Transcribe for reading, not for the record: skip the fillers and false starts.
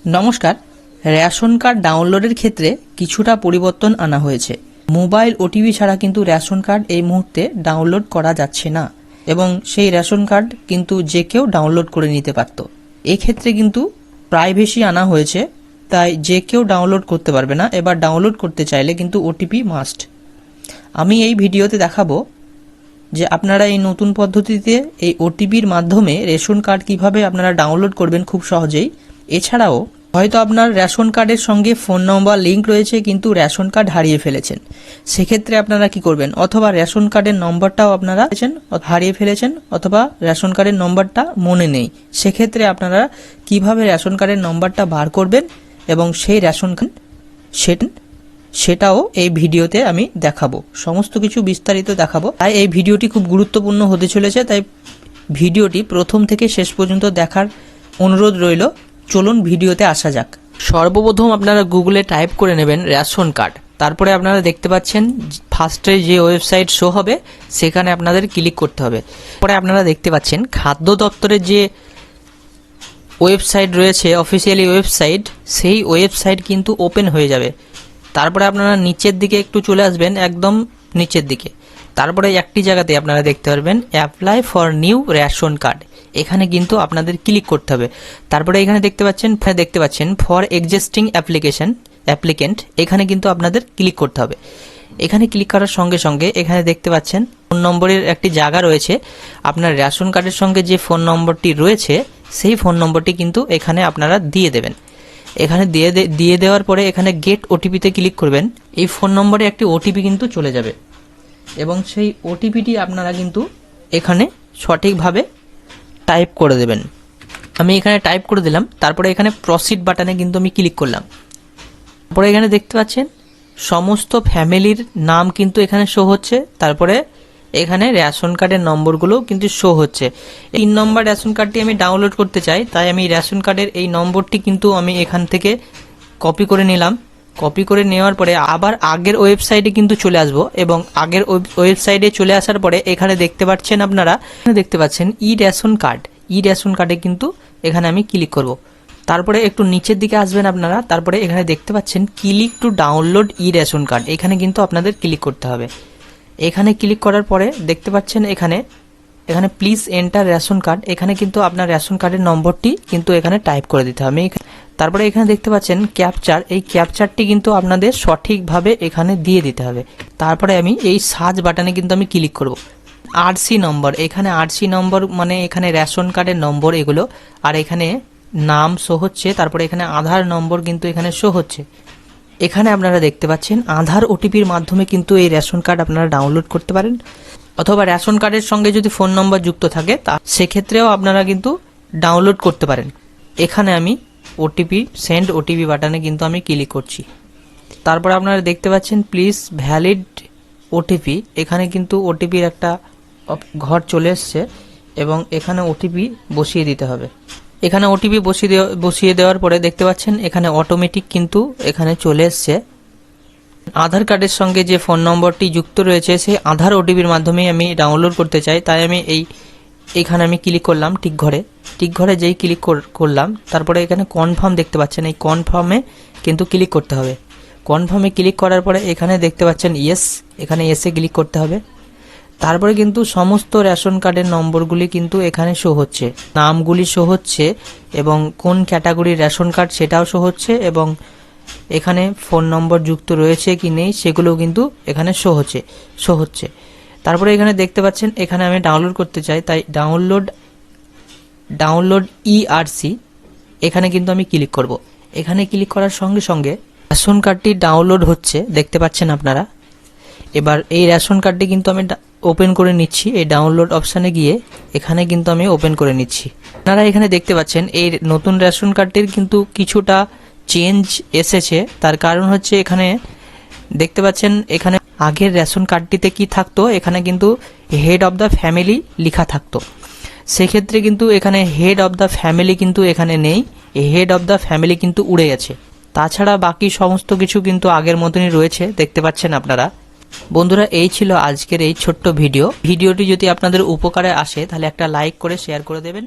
নমস্কার। Ration card ডাউনলোডের ক্ষেত্রে কিছুটা পরিবর্তন আনা হয়েছে। মোবাইল ওটিপি ছাড়া কিন্তু রেশন কার্ড এই মুহূর্তে ডাউনলোড করা যাচ্ছে না এবং সেই রেশন কার্ড কিন্তু যে কেউ ডাউনলোড করে নিতে পারত। এক্ষেত্রে কিন্তু প্রাইভেসি আনা হয়েছে, তাই যে কেউ ডাউনলোড করতে পারবে না। এবার ডাউনলোড করতে চাইলে কিন্তু ওটিপি মাস্ট। আমি এই ভিডিওতে দেখাবো যে আপনারা এই নতুন পদ্ধতিতে এই ওটিপির মাধ্যমে রেশন কার্ড কিভাবে আপনারা ডাউনলোড করবেন খুব সহজেই। এছাড়াও হয়তো আপনার রেশন কার্ডের সঙ্গে ফোন নম্বর লিঙ্ক রয়েছে কিন্তু রেশন কার্ড হারিয়ে ফেলেছেন, সেক্ষেত্রে আপনারা কি করবেন? অথবা রেশন কার্ডের নম্বরটাও আপনারা হারিয়ে ফেলেছেন অথবা রেশন কার্ডের নম্বরটা মনে নেই, সেক্ষেত্রে আপনারা কিভাবে রেশন কার্ডের নম্বরটা বার করবেন এবং সেই রেশন কার্ড সেটাও এই ভিডিওতে আমি দেখাবো, সমস্ত কিছু বিস্তারিত দেখাবো। তাই এই ভিডিওটি খুব গুরুত্বপূর্ণ হতে চলেছে, তাই ভিডিওটি প্রথম থেকে শেষ পর্যন্ত দেখার অনুরোধ রইল। চলুন ভিডিওতে আসা যাক। সর্বপ্রথম আপনারা গুগলে টাইপ করে নেবেন রেশন কার্ড। তারপরে আপনারা দেখতে পাচ্ছেন ফার্স্টে যে ওয়েবসাইট শো হবে সেখানে আপনাদের ক্লিক করতে হবে। পরে আপনারা দেখতে পাচ্ছেন খাদ্য দপ্তরের যে ওয়েবসাইট রয়েছে, অফিসিয়ালি ওয়েবসাইট, সেই ওয়েবসাইট কিন্তু ওপেন হয়ে যাবে। তারপরে আপনারা নিচের দিকে একটু চলে আসবেন, একদম নিচের দিকে। তারপরে একটি জায়গাতে আপনারা দেখতে পারবেন apply for new ration card, এখানে কিন্তু আপনাদের ক্লিক করতে হবে। তারপরে এখানে দেখতে পাচ্ছেন ফর এক্সিস্টিং অ্যাপ্লিকেন্ট, এখানে কিন্তু আপনাদের ক্লিক করতে হবে। এখানে ক্লিক করার সঙ্গে সঙ্গে এখানে দেখতে পাচ্ছেন ফোন নম্বরের একটি জায়গা রয়েছে। আপনার রেশন কার্ডের সঙ্গে যে ফোন নম্বরটি রয়েছে সেই ফোন নম্বরটি কিন্তু এখানে আপনারা দিয়ে দেবেন। এখানে দিয়ে দেওয়ার পরে এখানে গেট ওটিপিতে ক্লিক করবেন। এই ফোন নম্বরে একটি ওটিপি কিন্তু চলে যাবে এবং সেই ওটিপিটি আপনারা কিন্তু এখানে সঠিকভাবে টাইপ করে দেবেন। আমি এখানে টাইপ করে দিলাম। তারপরে এখানে প্রসিড বাটনে কিন্তু আমি ক্লিক করলাম। তারপরে এখানে দেখতে পাচ্ছেন সমস্ত ফ্যামিলির নাম কিন্তু এখানে শো হচ্ছে। তারপরে এখানে রেশন কার্ডের নম্বরগুলো কিন্তু শো হচ্ছে। 3 নম্বর রেশন কার্ডটি আমি ডাউনলোড করতে চাই, তাই আমি রেশন কার্ডের এই নম্বরটি কিন্তু আমি এখান থেকে কপি করে নিলাম। কপি করে নেওয়ার পরে আবার আগের ওয়েবসাইটে কিন্তু চলে আসব এবং আগের ওয়েবসাইটে চলে আসার পরে এখানে দেখতে পাচ্ছেন আপনারা ই রেশন কার্ডে কিন্তু এখানে আমি ক্লিক করব। তারপরে একটু নিচের দিকে আসবেন আপনারা। তারপরে এখানে দেখতে পাচ্ছেন click to download E ration card, এখানে কিন্তু আপনাদের ক্লিক করতে হবে। এখানে ক্লিক করার পরে দেখতে পাচ্ছেন এখানে প্লিজ এন্টার রেশন কার্ড, এখানে কিন্তু আপনার রেশন কার্ডের নম্বরটি কিন্তু এখানে টাইপ করে দিতে হবে। তারপরে এখানে দেখতে পাচ্ছেন ক্যাপচার, এই ক্যাপচারটি কিন্তু আপনাদের সঠিকভাবে এখানে দিয়ে দিতে হবে। তারপরে আমি এই সার্চ বাটনে কিন্তু আমি ক্লিক করব। আরসি নম্বর, এখানে আরসি নম্বর মানে এখানে রেশন কার্ডের নম্বর এগুলো, আর এখানে নাম শো হচ্ছে। তারপরে এখানে আধার নম্বর কিন্তু এখানে শো হচ্ছে। এখানে আপনারা দেখতে পাচ্ছেন আধার ওটিপির মাধ্যমে কিন্তু এই রেশন কার্ড আপনারা ডাউনলোড করতে পারেন, অথবা রেশন কার্ডের সঙ্গে যদি ফোন নম্বর যুক্ত থাকে সেক্ষেত্রেও আপনারা কিন্তু ডাউনলোড করতে পারেন। এখানে আমি সেন্ড ওটিপি বাটনে কিন্তু আমি ক্লিক করছি। তারপর আপনারা দেখতে পাচ্ছেন প্লিজ ভ্যালিড ওটিপি, এখানে কিন্তু ওটিপির একটা ঘর চলে এসছে এবং এখানে ওটিপি বসিয়ে দিতে হবে। এখানে ওটিপি বসিয়ে দেওয়ার পরে দেখতে পাচ্ছেন এখানে অটোমেটিক কিন্তু এখানে চলে এসছে। আধার কার্ডের সঙ্গে যে ফোন নম্বরটি যুক্ত রয়েছে সেই আধার ওটিপির মাধ্যমে আমি ডাউনলোড করতে চাই, তাই আমি এইখানে আমি ক্লিক করলাম টিক ঘরে যেই ক্লিক করলাম তারপরে এখানে কনফার্ম দেখতে পাচ্ছেন, এই কনফার্মে কিন্তু ক্লিক করতে হবে। কনফার্মে ক্লিক করার পরে এখানে দেখতে পাচ্ছেন ইয়েস, এখানে ইয়েসে ক্লিক করতে হবে। তারপরে কিন্তু সমস্ত রেশন কার্ডের নম্বরগুলি কিন্তু এখানে শো হচ্ছে, নামগুলি শো হচ্ছে এবং কোন ক্যাটাগরির রেশন কার্ড সেটাও শো হচ্ছে এবং এখানে ফোন নম্বর যুক্ত রয়েছে কি নেই সেগুলোও কিন্তু এখানে শো হচ্ছে। তারপরে এখানে দেখতে পাচ্ছেন এখানে আমি ডাউনলোড করতে চাই, তাই ডাউনলোড ইআরসি, এখানে কিন্তু আমি ক্লিক করব। এখানে ক্লিক করার সঙ্গে সঙ্গে রেশন কার্ডটি ডাউনলোড হচ্ছে, দেখতে পাচ্ছেন আপনারা। এবার এই রেশন কার্ডটি কিন্তু আমি ওপেন করে নিচ্ছি। এই ডাউনলোড অপশানে গিয়ে এখানে কিন্তু আমি ওপেন করে নিচ্ছি। আপনারা এখানে দেখতে পাচ্ছেন এই নতুন রেশন কার্ডটির কিন্তু কিছুটা চেঞ্জ এসেছে। তার কারণ হচ্ছে এখানে দেখতে পাচ্ছেন এখানে আগের রেশন কার্ডটিতে কি থাকতো, এখানে কিন্তু হেড অফ দ্য ফ্যামিলি লেখা থাকতো, সেক্ষেত্রে কিন্তু এখানে হেড অফ দ্য ফ্যামিলি কিন্তু এখানে নেই, হেড অফ দ্য ফ্যামিলি কিন্তু উড়ে গেছে। তাছাড়া বাকি সমস্ত কিছু কিন্তু আগের মতনই রয়েছে, দেখতে পাচ্ছেন আপনারা। বন্ধুরা, এই ছিল আজকের এই ছোট্ট ভিডিওটি যদি আপনাদের উপকারে আসে তাহলে একটা লাইক করে শেয়ার করে দেবেন।